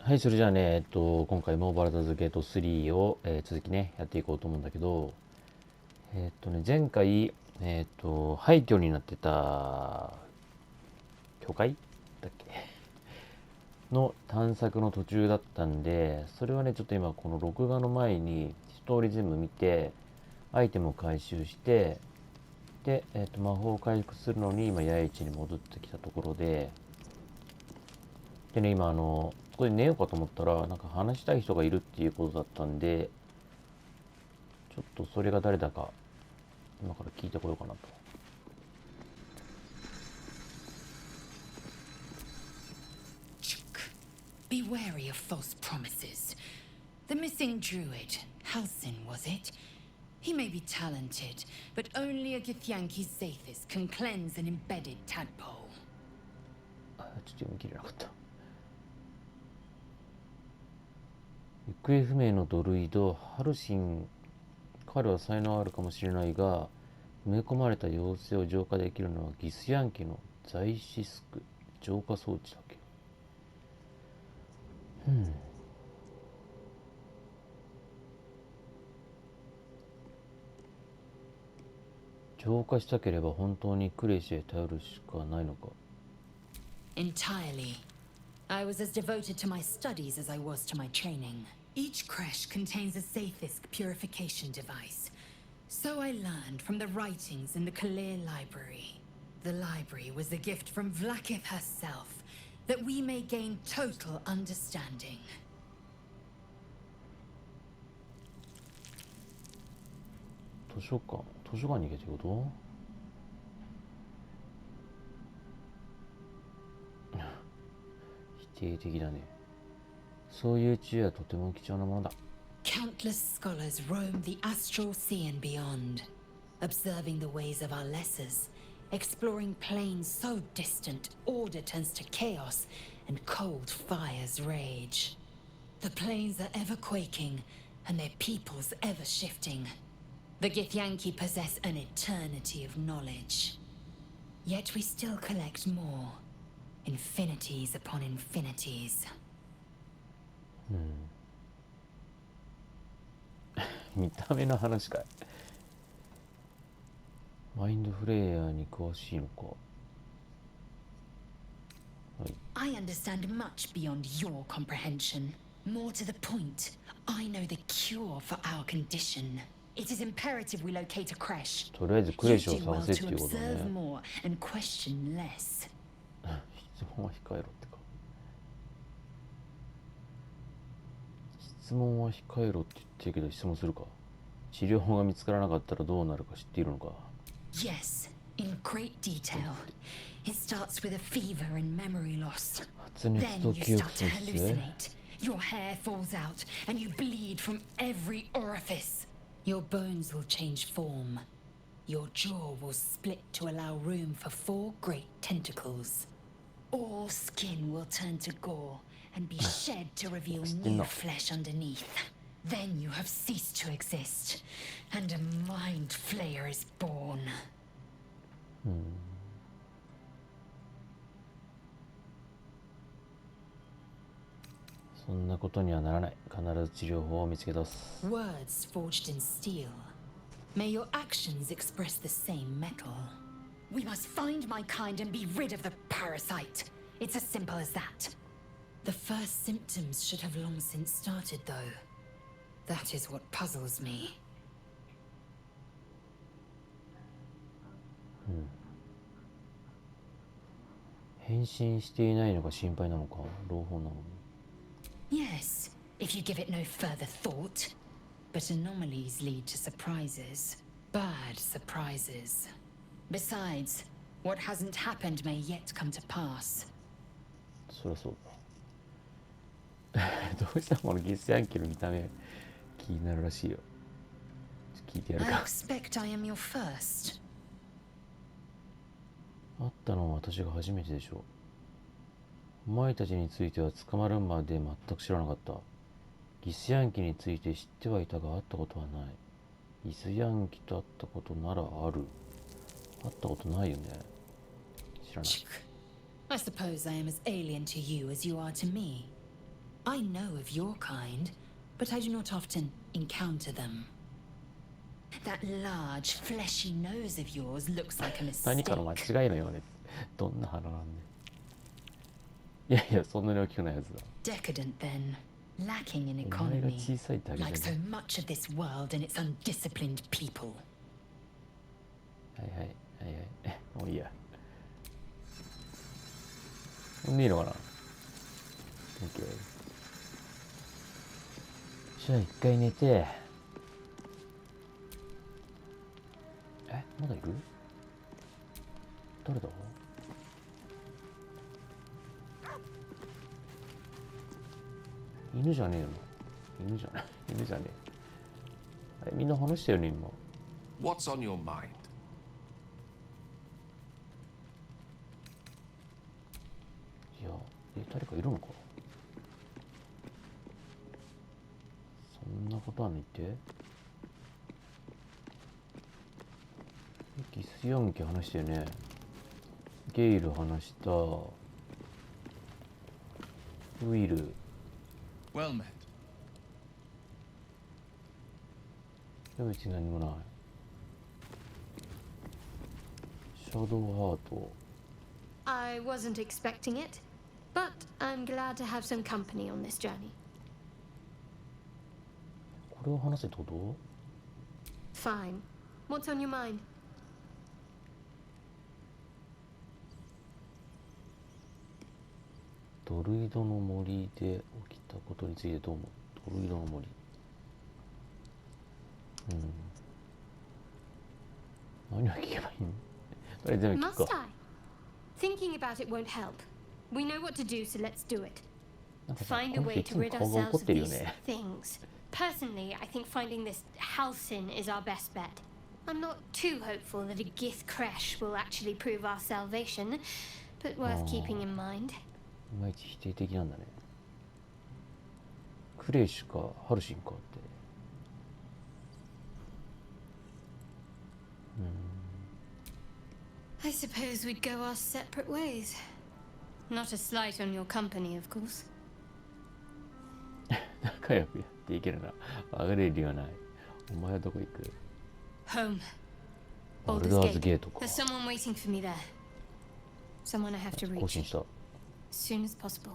はい、それじゃあね、今回もバルダーズゲート3を、続きね、やっていこうと思うんだけど、前回、廃墟になってた、教会だっけの探索の途中だったんで、それはね、ちょっと今、この録画の前に、一通り全部見て、アイテムを回収して、で、魔法を回復するのに、今、八重市に戻ってきたところで、でね、今、ここで寝ようかと思ったら、なんか話したい人がいるっていうことだったんで、ちょっとそれが誰だか今から聞いてこようかなと。Be wary of false promises. The missing druid, Halsin, was it? He may be talented, but only a Githyanki Zathis can cleanse an embedded tadpole. ちょっと読み切れなかった。行方不明のドルイド、ハルシン。彼は才能あるかもしれないが、埋め込まれた妖精を浄化できるのはギスヤン家のザイシスク浄化装置だけ。浄化したければ本当にクレイシへ頼るしかないのか。Entirely. I was as devoted to my studies as I was to my training. Each creche contains a Zathis purification device. So I learned from the writings in the Kalir Library. The library was a gift from Vlakith herself, that we may gain total understanding. 図書館に行けってこと？否定的だね。そういう知恵はとても貴重なものだ。Countless scholars roam the astral sea and beyond, observing the ways of our lessers, exploring planes so distant order turns to chaos and cold fires rage. The planes are ever quaking, and their peoples ever shifting. The Githyanki possess an eternity of knowledge. Yet we still collect more. Infinities upon infinities. 見た目の話かい。マインドフレイヤーに詳しいのか。I understand much beyond your comprehension. More to the point, I know the cure for our condition. It is imperative we locate a creche. とりあえずクレイシを You do 探 well せって to いうことだ observe ね。 more and question less. 質問は控えろってか。質問は控えろって言ってるけど質問するか。治療法が見つからなかったらどうなるか知っているのか。 Yes, in great detail. It starts with a fever and memory loss. 発熱 Then と you 記憶 start to 喪失。 hallucinate. Your hair falls out and you bleed from every orifice. Your bones will change form. Your jaw will split to allow room for 4 great tentacles. All skin will turn to gore and be shed to reveal new flesh underneath. Then you have ceased to exist, and a mind flayer is born. そんなことにはならない。必ず治療法を見つけ出す。 Words forged in steel. May your actions express the same metal. We must find my kind and be rid of the parasite. It's as simple as that. The first symptoms should have long since started, though. That is what puzzles me. 変身していないのが心配なのか。朗報なのに。 Yes, if you give it no further thought. But anomalies lead to surprises. Bad surprises. Besides, what hasn't happened may yet come to pass. そりゃそうだ。どうしたこのギスヤンキの見た目気になるらしいよ。聞いてやる I か。 expect I am your first. 会ったのは私が初めてでしょう。お前たちについては捕まるまで全く知らなかった。ギスヤンキについて知ってはいたが会ったことはない。ギスヤンキと会ったことならある。会ったことないよね。知らない。 I suppose I am as alien to you as you are to me. I know of your kind, but I do not often encounter them. That large, fleshy nose of yours looks like a 何 mistake. かの間違いのよね。どんな花なんで。いやいや、そんなに大きくないやつだ。 Decadent then, lacking in お前が economy, 小さいだけじゃ like ね so much of this world and its undisciplined people. はいはいはいはい。もういいや。ほんでいいのかな。 OK。 じゃあ一回寝て。まだいる？誰だ？犬じゃねえよな。犬じゃない。犬じゃねえ。みんな話したよね、今。What's on your mind? いや、誰かいるのか？そんなことはないって。ギスヤンキ話したよね。ゲイル話した。ウィル。Well met. でも別に何もない。シャドウハート。I wasn't expecting it, but I'm glad to have some company on this journey. これを話せってこと？ Fine. What's on your mind? ドルイドの森で起きたことについてどう思う？ドルイドの森。何を聞けばいいの？とりあえず全部聞く Must か。 I? Thinking about it won't help. We know what to do, so let's do it. なんかさ、 Find こ a の人 way い to つも rid 顔が怒 ourselves っ of てるよ these ね。 things. Personally, I think finding this Halcyon is our best bet. I'm not too hopeful that a Gith crash will actually prove our salvation, but worth keeping in mind. いまいち否定的なんだね。クレイシュかハルシンかって。I suppose we'd go our separate ways. Not a slight on your company, of course. 仲良くやっていけるな。上がれる理由はない。お前はどこ行く？ Home. バル Baldur's ダーズ Gate. ゲートか。 There's someone waiting for me there. Someone I have to 更 reach 新した。 as soon as possible.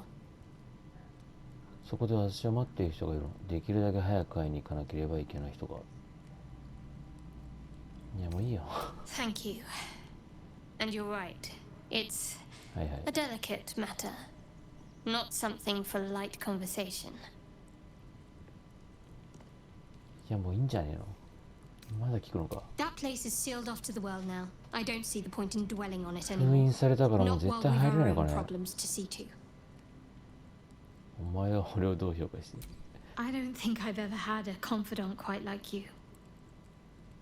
そこで私は待っている人がいるの。できるだけ早く会いに行かなければいけない人が。いやもういいよ。Thank you. And you're right. It's はいはい。 a delicate matter. Not something for light conversation. いやもういいんじゃねえの。まだ聞くのか。 That place is sealed off to the world now. I don't see the point in dwelling on it 封 anymore. 印されたからもう Not 絶 while 対 we've 入れない our の own かね。 problems to see to. お前は俺をどう評価して。 I don't think I've ever had a confidant quite like you.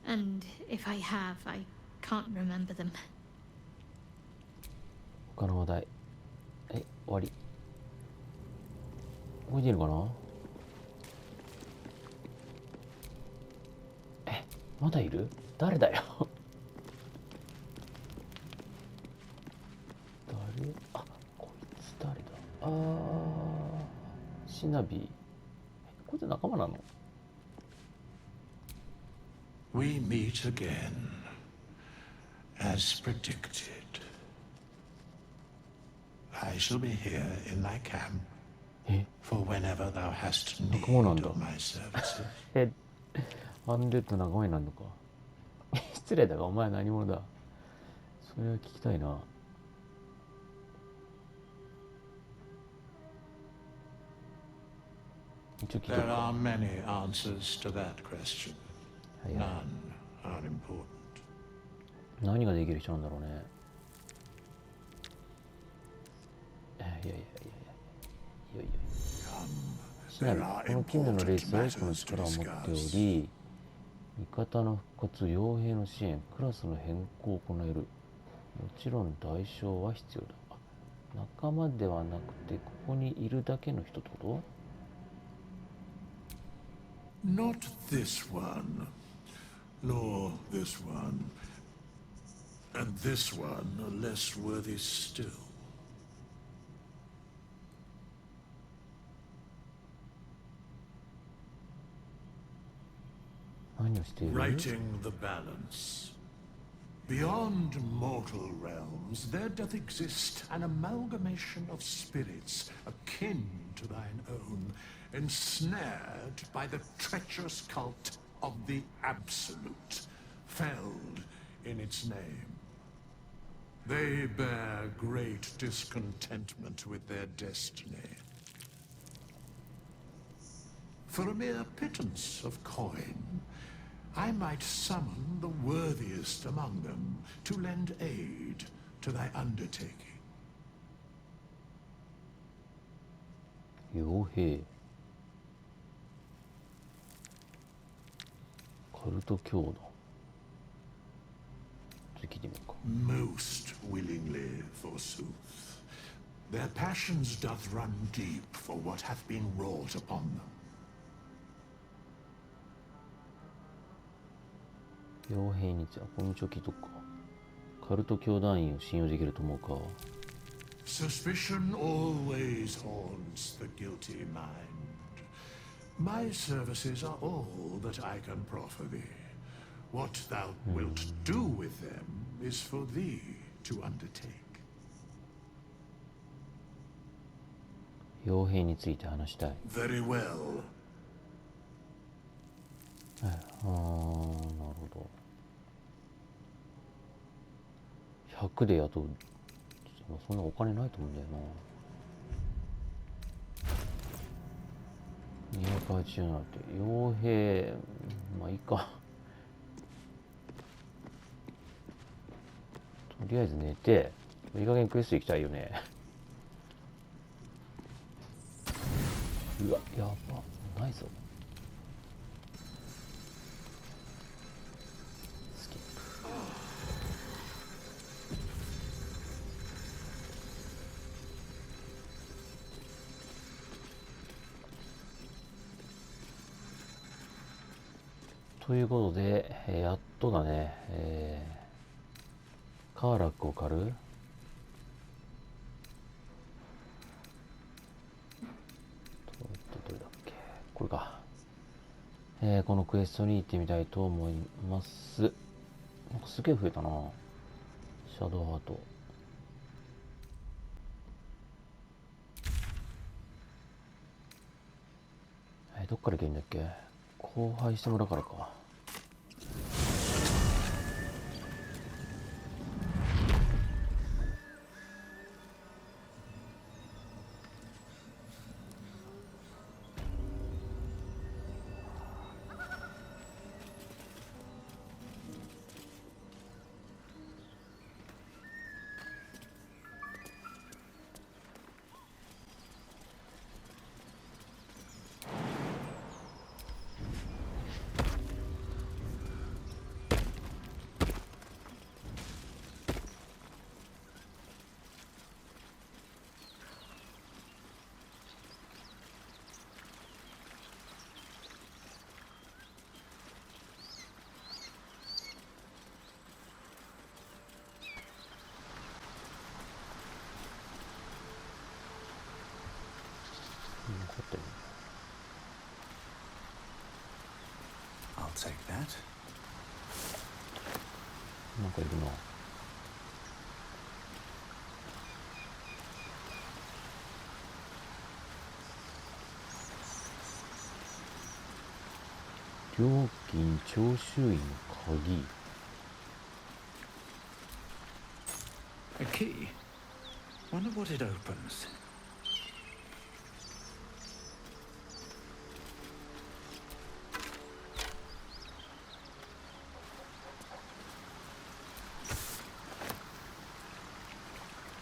And if I have, I can't remember them. 他の話題。終わり。動いてるかな？まだいる？誰だよ。誰？あ、こいつ誰だ？シナビ。こいつ仲間なの？ We meet again, as predicted. I shall be here in thy camp え？ for whenever thou hast need 仲間なんだ。 of my services. アンデッド仲間になるのか。失礼だがお前は何者だ。それは聞きたいな。一応聞いてる There か。 are many answers to that question. はいはい。 None are important. 何ができる人なんだろうね。いやいやいやいやいやいやいや。シナビ、 There are この近年のレー important スは多くの matters to 力を持ってお discuss. り、味方の復活、傭兵の支援、クラスの変更を行える。もちろん代償は必要だ。あ、仲間ではなくて、ここにいるだけの人ってこと？ Not this one, nor this one, and this one are less worthy still. 何をしている？ Righting the balance. Beyond mortal realms, there doth exist an amalgamation of spirits akin to thine own, ensnared by the treacherous cult of the Absolute, felled in its name. They bear great discontentment with their destiny. For a mere pittance of coin, I might summon the worthiest among them to lend aid to thy undertaking. 傭兵カルト教団ちょっと聞いてみようか。 Most willingly, forsooth. Their passions doth run deep for what hath been wrought upon them. 傭兵について、この道を聞いとくか。カルト教団員を信用できると思うか。 Suspicion always haunts the guilty mind. My services are all that I can proffer thee. What thou wilt do with them is for thee to undertake. 傭兵について話したい。 Very well. なるほど。100で雇う。そんなお金ないと思うんだよな。287って傭兵、まあいいか。とりあえず寝て、いい加減クエスト行きたいよね。うわ、やば、ないぞ。スキップ。ということで、やっとだね、カーラックを狩る。どれだっけ、これか。このクエストに行ってみたいと思います。なんかすげえ増えたな。シャドウハート。どっから行けんだっけ。荒廃した村からか。残ってる。 I'll take that. なんかいるな。料金徴収員の鍵。 A key. Wonder what it opens.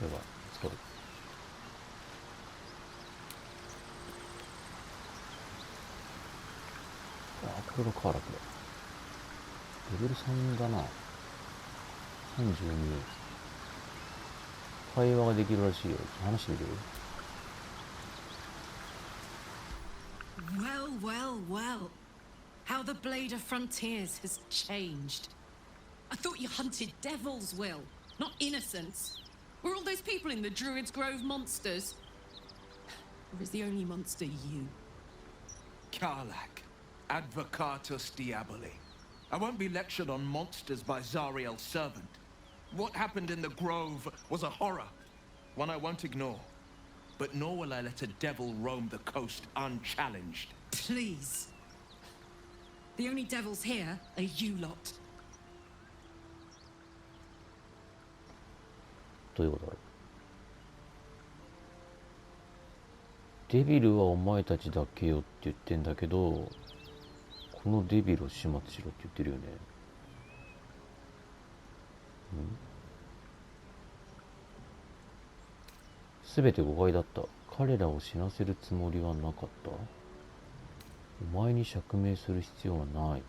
やばい、疲れる。あ、これがカーラクだ。レベル3だな。32。会話ができるらしいよ。話してみる？ Well, well, well. How the Blade of Frontiers has changed. I thought you hunted devils, Will, not innocents. Were all those people in the Druid's Grove monsters? Or is the only monster you? Karlak, Advocatus Diaboli. I won't be lectured on monsters by Zariel's servant. What happened in the grove was a horror, one I won't ignore. But nor will I let a devil roam the coast unchallenged. Please. The only devils here are you lot. どういうことだろう。デビルはお前たちだけよって言ってんだけど、このデビルを始末しろって言ってるよね。すべて誤解だった。彼らを死なせるつもりはなかった。お前に釈明する必要はない。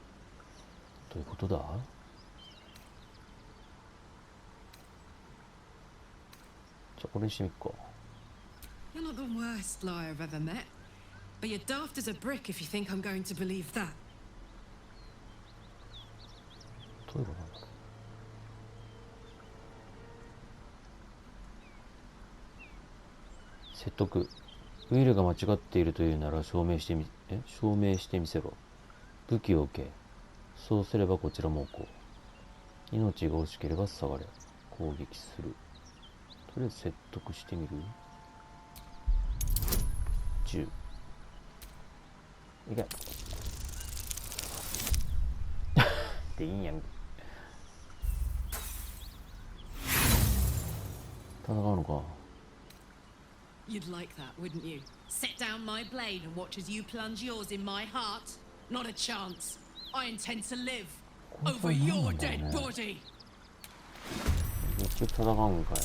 どういうことだ。じゃあこれにしてみっか。You're not the worst liar I've ever met. But you're daft as a brick if you think I'm going to believe that. どういうことなんだろう。説得。ウィルが間違っているというなら証明してみせろ。武器を置け。そうすればこちらも置こう。命が惜しければ下がれ。攻撃する。とりあえず説得してみる。10。いけ。でいいんやん。戦うのか。You'd like that, wouldn't you? Set down my blade and watch as you plunge yours in my heart? Not a chance. I intend to live over your dead body. 一応戦うんかい。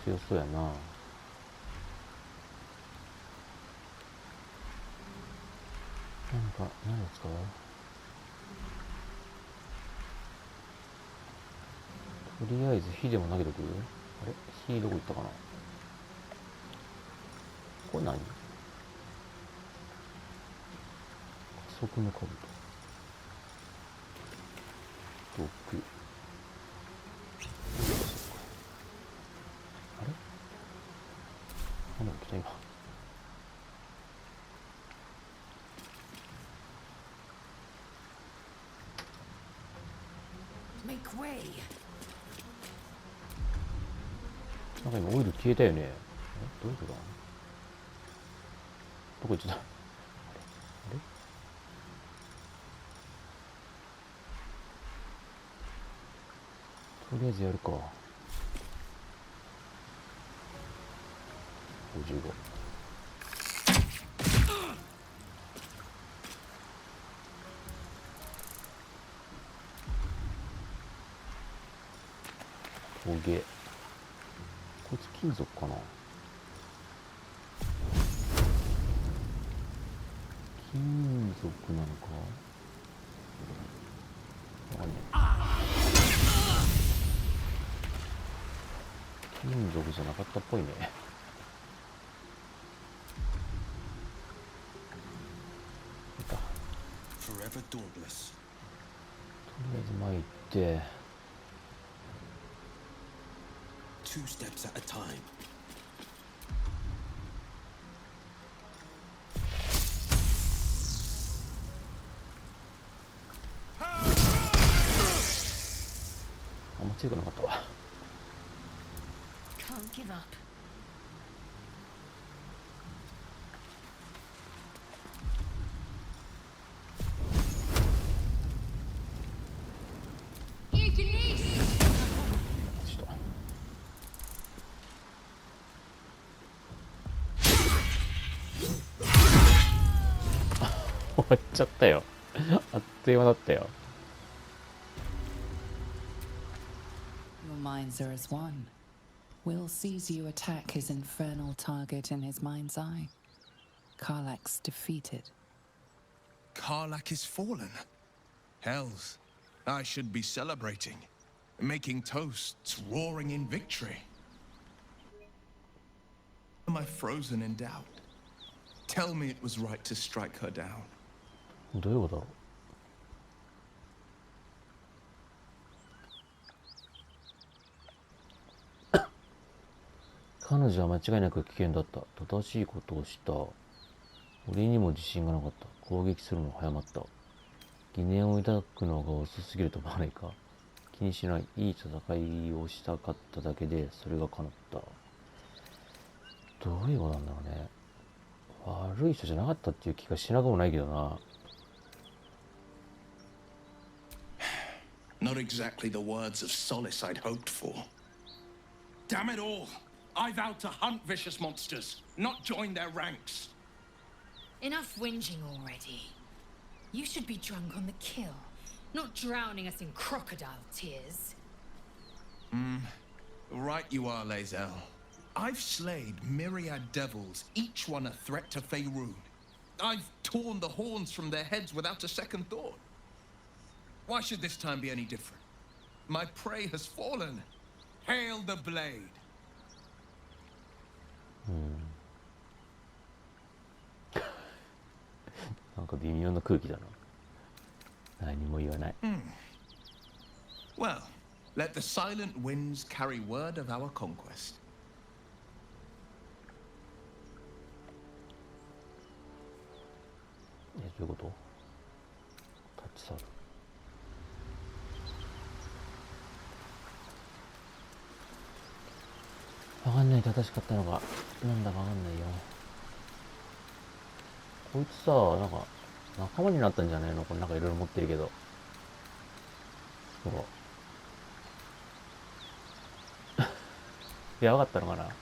強そうやな。何を使う。とりあえず火でも投げとく。あれ、火どこ行ったかな。これ何。加速の兜。毒。あれ、何が来た今。Make way. なんか今オイル消えたよね。どういうことだ。どこ行っちゃった。あれ、とりあえずやるか。55。トゲ。こいつ金属かな。金属なのか。わかんない。金属じゃなかったっぽいね。Forever dauntless. とりあえず前行って。Two steps at a time. あんま強くなかったわ。Can't give up. 終わっちゃったよ。あっという間だったよ。Your minds are as one. Will sees you attack his infernal target in his mind's eye. Karlach's defeated. Karlach is fallen. Hells, I should be celebrating, making toasts, roaring in victory. Am I frozen in doubt? Tell me it was right to strike her down. どういうことだろう。彼女は間違いなく危険だった。正しいことをした。俺にも自信がなかった。攻撃するの早まった。疑念を抱くのが遅すぎると思わないか。気にしない。いい戦いをしたかっただけで、それが叶った。どういうことなんだろうね。悪い人じゃなかったっていう気がしなくもないけどな。Not exactly the words of solace I'd hoped for. Damn it all! I vowed to hunt vicious monsters, not join their ranks. Enough whinging already. You should be drunk on the kill, not drowning us in crocodile tears. Right you are, Lae'zel. I've slayed myriad devils, each one a threat to Faerun. I've torn the horns from their heads without a second thought. Why should this time be any different? My prey has fallen. Hail the blade. なんか微妙な空気だな。何も言わない。Well, let the silent winds carry word of our conquest. どういうこと？立ち去る。わかんない。正しかったのがなんだかわかんないよ。こいつさ、なんか仲間になったんじゃないの？これなんかいろいろ持ってるけど。ほら。やばかったのかな。やっ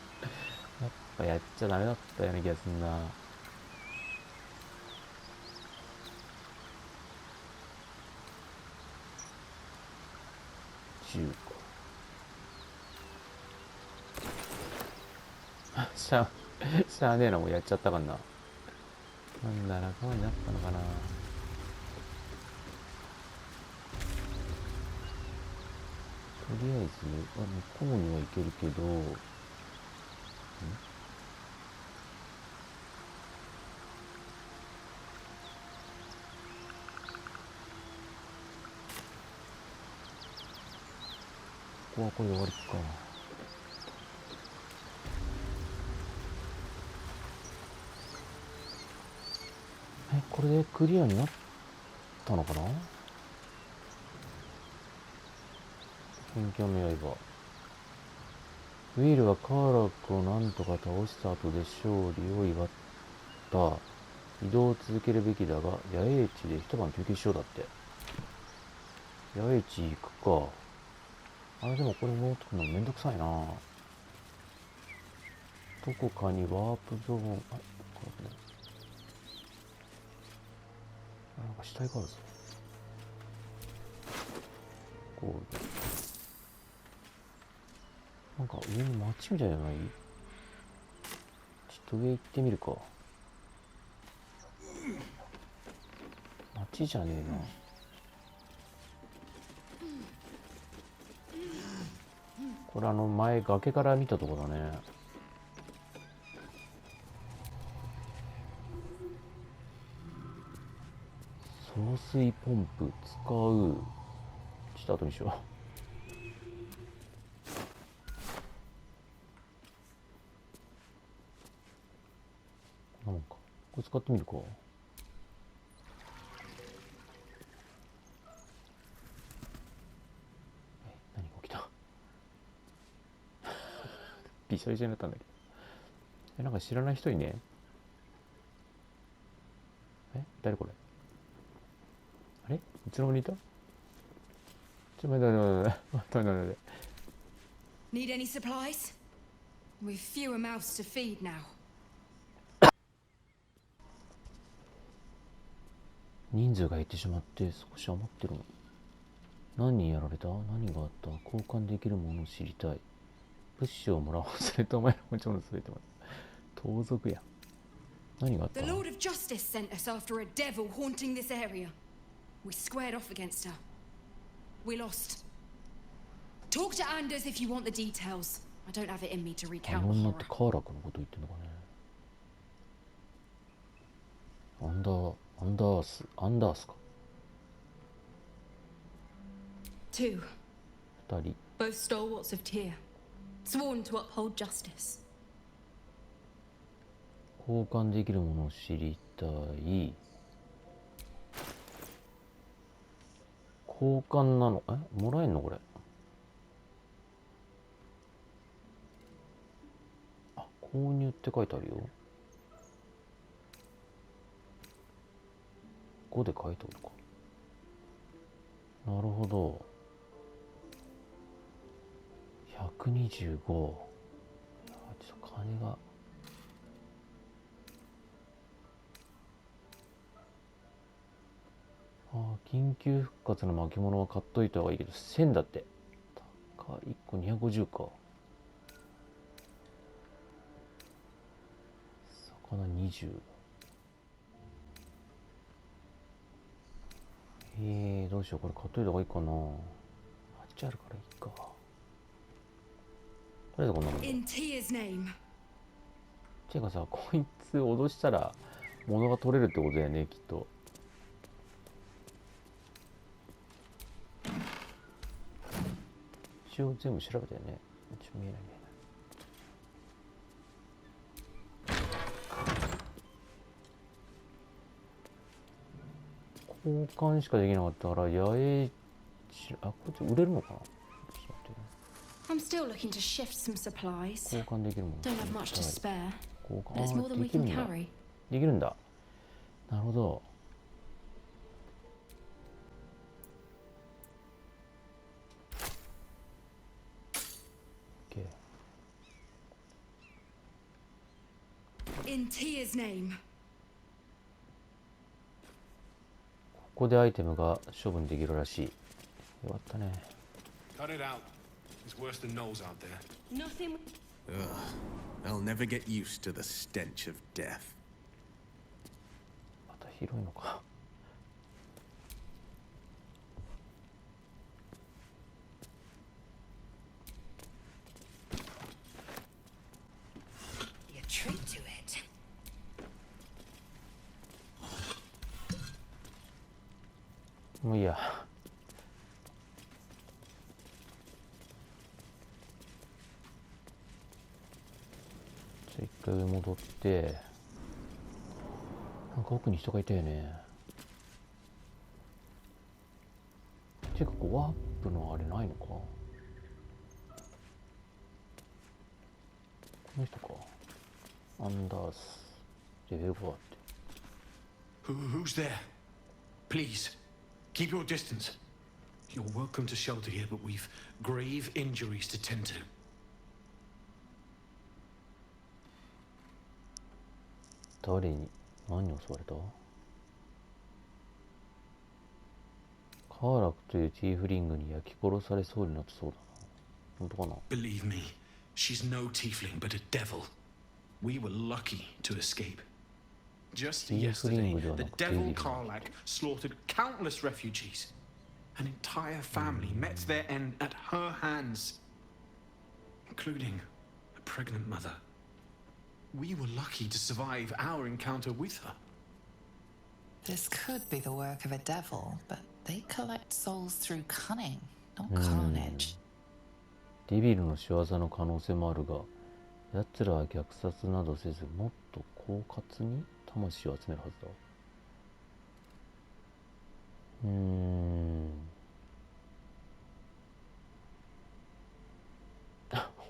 ぱやっちゃダメだったような気がすんな。10か。しゃあねえな、もうやっちゃったかんな。なんだ、仲間になったのかな。とりあえず、向こうには行けるけど、ここはこれで終わりか。これでクリアになったのかな。剣侠の刃。ウィールはカーラクをなんとか倒した後で勝利を祝った。移動を続けるべきだが、野営地で一晩休憩しようだって。野営地行くか。でもこれ持ってくのめんどくさいな。どこかにワープゾーン、これね。なんか死体があるぞ。こう。なんか上に街みたいじゃない？ちょっと上行ってみるか。街じゃねえな。これ前崖から見たとこだね。送水ポンプ使う。ちょっと後にしよう。なんかこれ使ってみるか。何が起きた？びしょびしょになったんだけど。なんか知らない人いね？誰これ？あれ？いつの間にいた？待って。Need any supplies? We've fewer mouths to feed now. 人数が減ってしまって少し余ってるの。何人やられた？何があった？交換できるものを知りたい。物資をもらおう。それとお前の持ち物すべてまで。盗賊や。何があった？ The Lord of Justice sent us after a devil haunting this area. We squared off against her. We lost. Talk to Anders if you want the details. I don't have it in me to recount the 女っ horror. てカーラクのこと言ってんのかね。アンダースか。Two, 二人。 both stalwarts of Tyr, sworn to uphold justice. 交換できるものを知りたい。交換なの？もらえんのこれ。あ、購入って書いてあるよ。5で書いておるか。なるほど。125。ちょっと金が。緊急復活の巻物は買っといた方がいいけど、1000だって。高い。1個250か。魚20。どうしよう。これ買っといた方がいいかな。8あるからいいか。とりあえずこんなもんだ。ていうかさ、こいつ脅したら物が取れるってことだよね、きっと。一応全部調べたよね。一応見えないね。交換しかできなかったから、こいつ売れるのかな。ちょっと待ってね。I'm still looking to shift some supplies. 交換できるもの。 Don't have much to spare. 交 But it's more 換、than で we きる can んだ。 carry. できるんだ。なるほど。OK。In Tia's name. ここでアイテムが処分できるらしい。よかったね。Cut it out. It's worse than Knowles out there. Nothing. Ugh. I'll never get used to the stench of death. また広いのか。You treat to it. もういいや。一回上戻って、なんか奥に人がいたよね。ていうかこうワープのあれないのか。この人か。アンダースレベル5あって。Who's there? Please, keep your distance. You're welcome to shelter here, but we've grave injuries to tend to. 誰に何に襲われた？カーラクというチーフリングに焼き殺されそうになったそうだな。本当かな？ Believe me, she's no tiefling, but a devil. We were lucky to escape. Just yesterday, the devil Karlak slaughtered countless refugees. An entire family met their end at her hands, including a pregnant mother. We were lucky to survive our encounter with her. This could be the work of a devil, but they collect souls through cunning, not carnage. デビルの仕業の可能性もあるが、奴らは虐殺などせず、もっと狡猾に魂を集めるはずだ。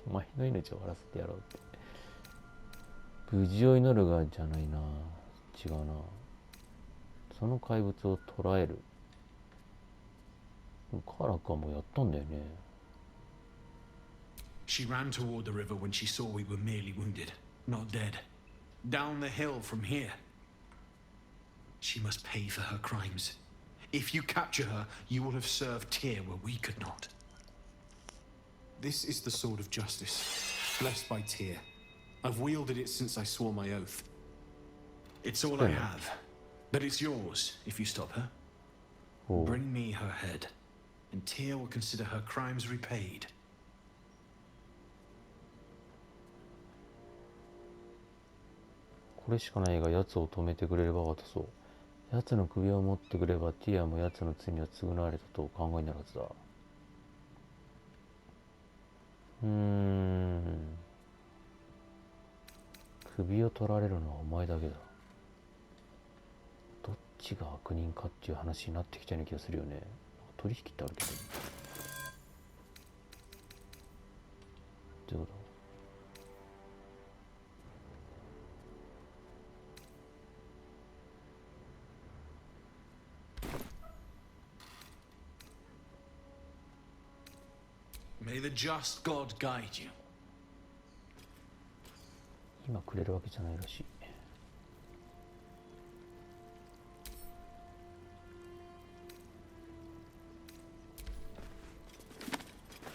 お前の命を終わらせてやろうって。無事を祈るがじゃないな。違うな。その怪物を捕らえる。カーラックはもうやったんだよね。She ran toward the river when she saw we were merely wounded, not dead. Down the hill from here. She must pay for her crimes. If you capture her, you will have served Tyr where we could not. This is the sword of justice, blessed by Tyr. I've wielded it since I swore my oath. It's all I have, but it's yours if you stop her. Bring me her head, and Tyr will consider her crimes repaid. これしかないが奴を止めてくれれば渡そう。奴の首を持ってくればティアも奴の罪は償われたと考えになるはずだ。首を取られるのはお前だけだ。どっちが悪人かっていう話になってきたような気がするよね。取引ってあるけど。どういうこと？ May the just God guide you. 今くれるわけじゃないらしい。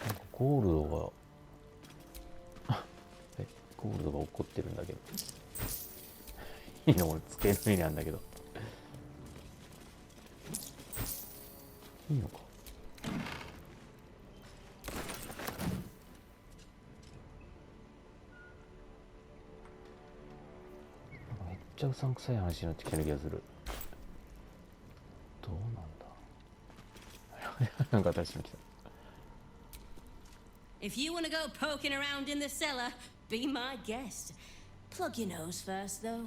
なんかゴールドがゴールドが怒ってるんだけどいいの俺机の上にあるんだけどいいのか。めっちゃうさんくさい話になってきてる気がする。どうなんだなんか私に来た。If you want to go poking around in the cellar, be my guest. Plug your nose first, though.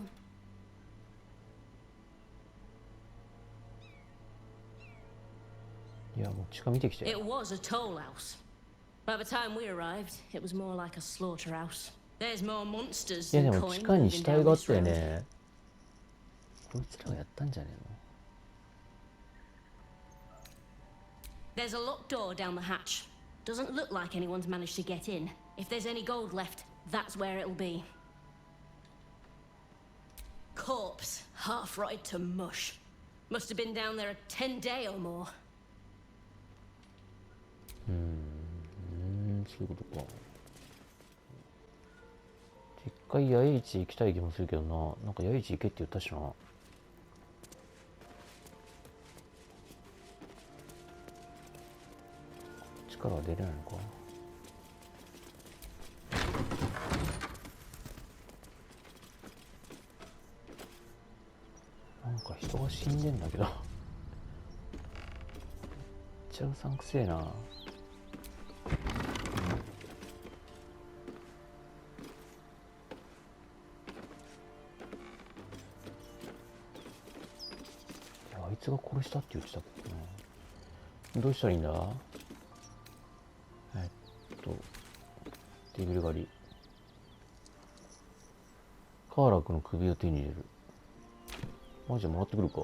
いやもう地下見てきて。 It was a toll house. By the time we arrived, it was more like a slaughterhouse. There's more monsters いや than でも coin 地下に moving 死体 down があっ this たよ road. ね。こいつらがやったんじゃねえの？ There's a locked door down the hatch. Doesn't look like anyone's managed to get in. If there's any gold left, that's where it'll be. Corpse, half rotted to mush. Must have been down there a 10-day or more. そういうことか。一回八重市行きたい気もするけどな。なんか八重市行けって言ったしな。こっちからは出れないのか。なんか人が死んでんだけどめっちゃうさんくせえな。あいつが殺したって言ってたっけな。どうしたらいいんだ。デビル狩り。カーラクの首を手に入れる。マジで回ってくるか。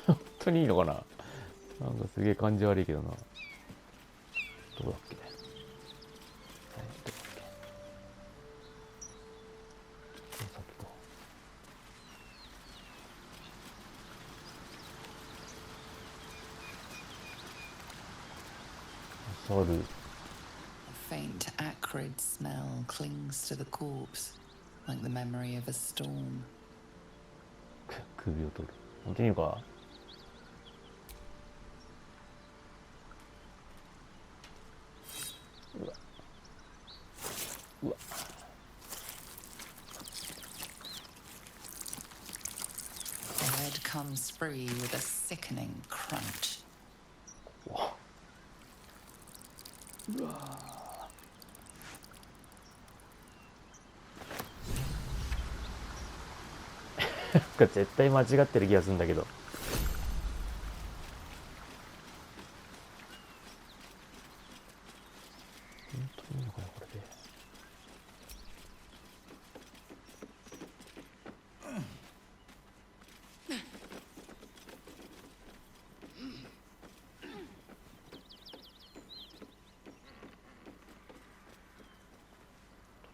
本当にいいのかな。なんかすげえ感じ悪いけどな。どうだっけ。どうだっけ。さっきか。猿。 A faint, acrid smell clings to the corpse, like the memory of a storm. 首を取る。本当にいいのか。うわ。うわ。 The head comes free with a sickening crunch. うわ。なんか絶対間違ってる気がするんだけど。本当にいいのかなこれで。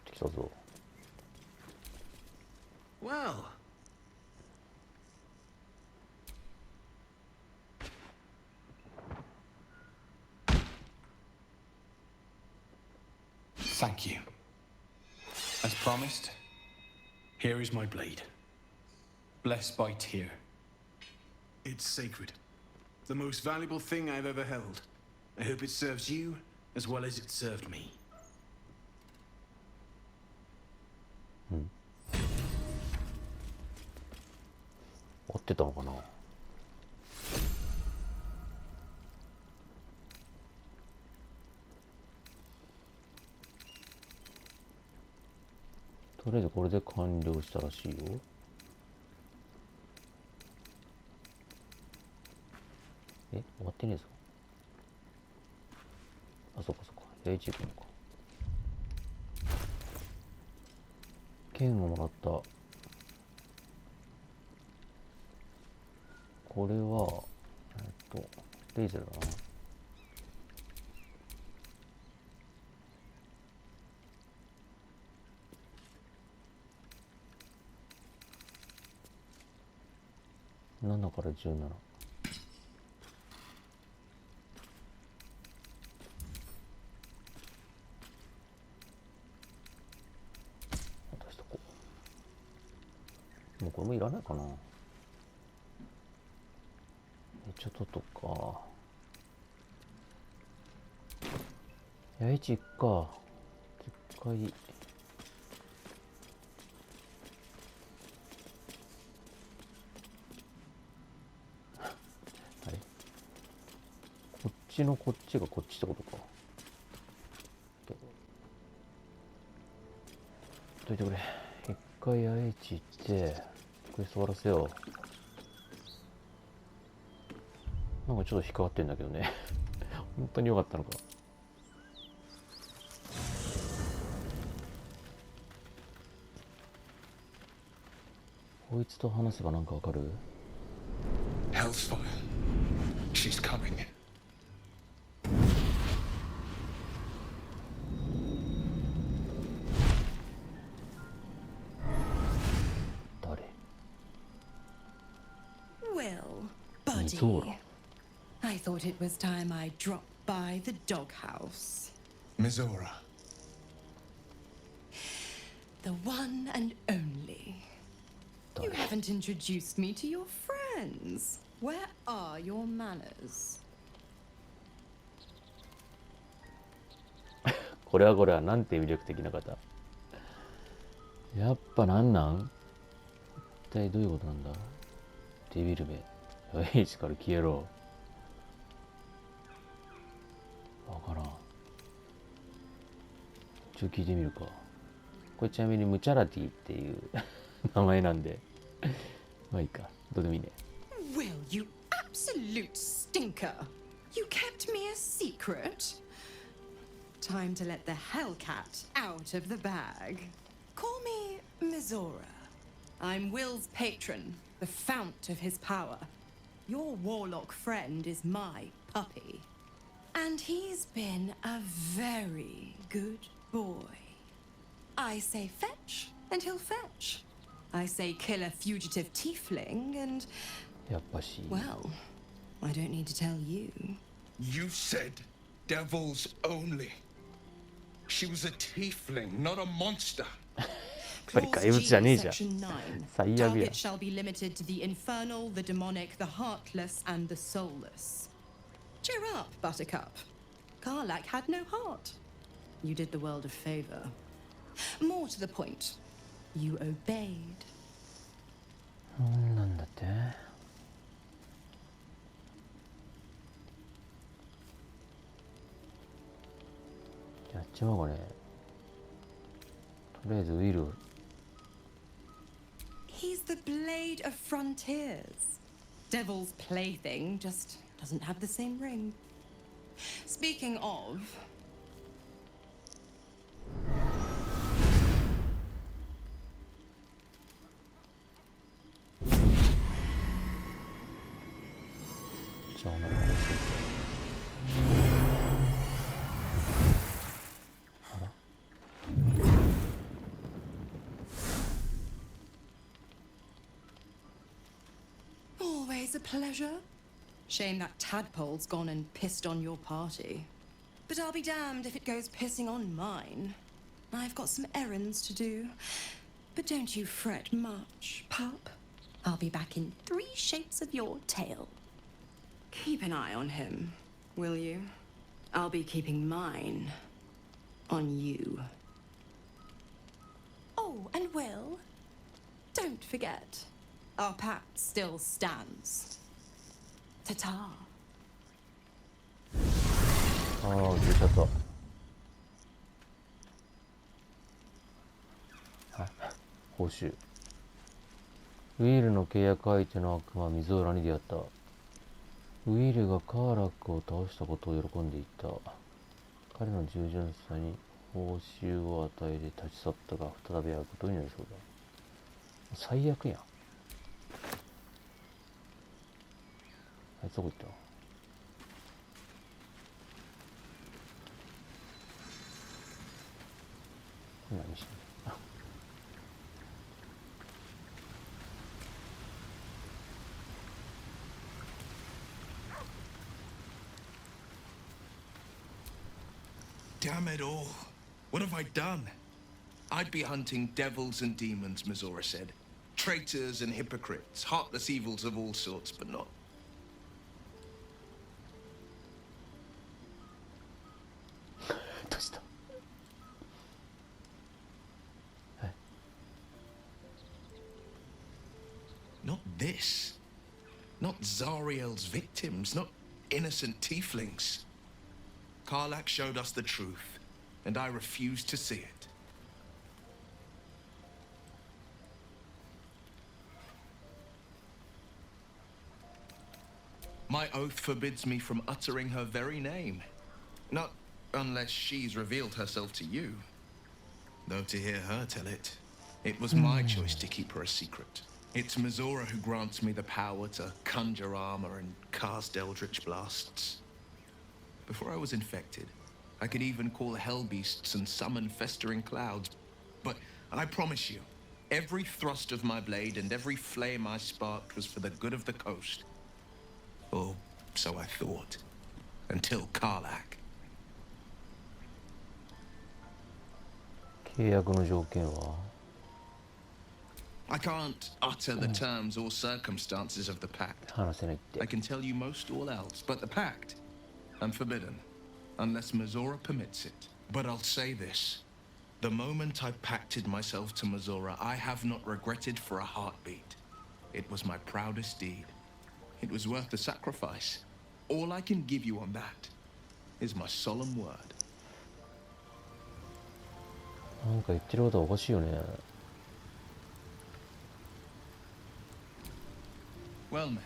取ってきたぞ。 Well, Thank you. As promised, here is my blade. Blessed by Tyr. It's sacred. The most valuable thing I've ever held. I hope it serves you as well as it served me. 合ってたのかな。とりあえずこれで完了したらしいよ。終わってねえぞ。あ、そっかそっか。第一行くのか。剣をもらった。これはレイゼルだな。7から17。渡しとこう。もうこれもいらないかな。ちょっとか。八重地か。一回。あれ、こっちのこっちがこっちってことか。どいてくれ。一回八重地行ってこれ座らせよう。なんかちょっと引っかかってんだけどね。本当に良かったのか。こいつと話せばなんかわかる？ Hell's fire. She's coming. 誰？ Well, buddy. Zora. I thought it was time I dropped by the doghouse. Mizora. The one and only. You haven't introduced me to your friends. Where are your manners? これはなんて魅力的な方。やっぱなんなん？一体どういうことなんだ？デビルめ。八重地から消えろ。わからん。一応聞いてみるか。これちなみにムチャラティっていう名前なんでまあいいか。どうでもいいね。Will, you absolute stinker! You kept me a secret? Time to let the Hellcat out of the bag. Call me Mizora. I'm Will's patron, the fount of his power. Your warlock friend is my puppy. And he's been a very good boy. I say fetch, and he'll fetch. I say kill a fugitive tiefling, and... やっぱし。Well, I don't need to tell you. You said devils only. She was a tiefling, not a monster. やっぱり怪物じゃねえじゃん。 Section 9. 最悪や。 Target shall be limited to the infernal, the demonic, the heartless, and the soulless. Cheer up, Buttercup. Karlak had no heart. You did the world a favor. More to the point, you obeyed. なんだって？やっちまうかね。とりあえずウィル。 He's the blade of frontiers. Devil's plaything just doesn't have the same ring. Speaking of... じゃあお前こう Always a pleasure. Shame that tadpole's gone and pissed on your party. But I'll be damned if it goes pissing on mine. I've got some errands to do. But don't you fret much, pup. I'll be back in 3 shapes of your tail. Keep an eye on him, will you? I'll be keeping mine on you. Oh, and Will, don't forget, our pact still stands. Ta-ta. ああ、出ちゃった。あ、報酬。ウィールの契約相手の悪魔ミゾーラに出会った。ウィールがカーラックを倒したことを喜んでいた。彼の従順さに報酬を与えて立ち去ったが、再び会うことになりそうだ。最悪やん。あいつどこ行った？何してんの？Damn it all. What have I done? I'd be hunting devils and demons, Mizora said. Traitors and hypocrites, heartless evils of all sorts, but not... どうした？Not this. Not Zariel's victims, not innocent tieflings. Karlach showed us the truth, and I refuse to see it. My oath forbids me from uttering her very name. Not unless she's revealed herself to you. Though to hear her tell it, it was my choice to keep her a secret. It's Mizora who grants me the power to conjure armor and cast eldritch blasts. Before I was infected, I could even call hell beasts and summon festering clouds. But I promise you, every thrust of my blade and every flame I sparked was for the good of the coast. Or so I thought. Until Karlach. 契約の条件は？ I can't utter the terms or circumstances of the pact. 話せないって。 I can tell you most all else, but the pact, I'm forbidden, unless Mizora permits it. But I'll say this. The moment I pacted myself to Mizora, I have not regretted for a heartbeat. It was my proudest deed. It was worth the sacrifice. All I can give you on that is my solemn word. なんか言ってることはおかしいよね。Well met.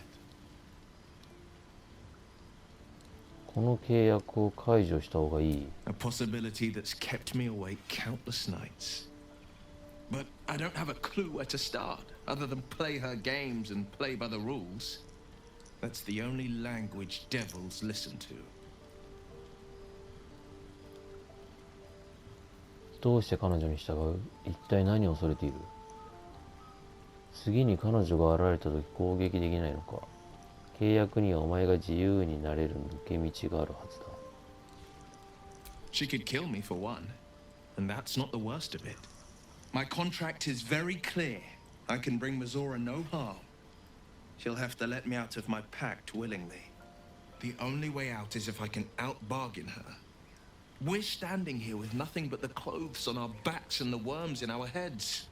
この契約を解除した方がいい。A possibility that's kept me awake countless nights. But I don't have a clue where to start, other than play her games and play by the rules. That's the only language devils listen to. どうして彼女に従う？一体何を恐れている？次に彼女が現れた時攻撃できないのか？契約にはお前が自由になれる抜け道があるはずだ。She could kill me for one, and that's not the worst of it. My contract is very clear. I can bring Mizora no harm. She'll have to let me out of my pact willingly. The only way out is if I can out-bargain her. We're standing here with nothing but the clothes on our backs and the worms in our heads.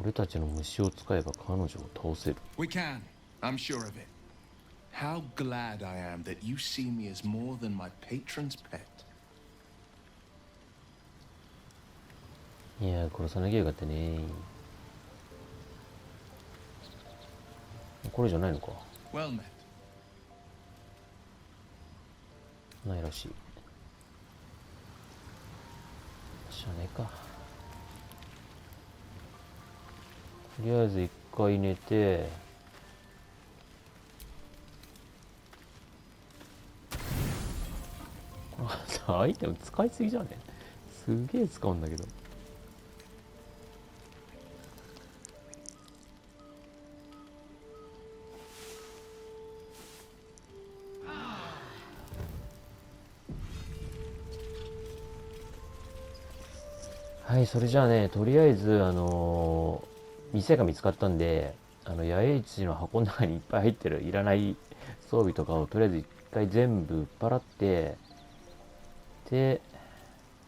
俺たちの虫を使えば彼女を倒せる。We can. I'm sure of it. How glad I am that you see me as more than my patron's pet. いや、殺さなきゃよかったね。これじゃないのか。Well met. ないらしい。しゃあねえか。とりあえず一回寝て、アイテム使いすぎじゃね？すげえ使うんだけど。はい、それじゃあね、とりあえず店が見つかったんで、野営地の箱の中にいっぱい入ってるいらない装備とかをとりあえず一回全部売っ払って、で、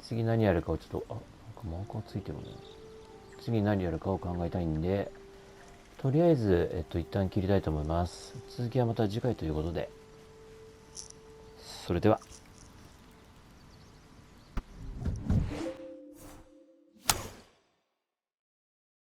次何やるかをちょっと、なんかマーカーついてるね。次何やるかを考えたいんで、とりあえず、一旦切りたいと思います。続きはまた次回ということで。それでは。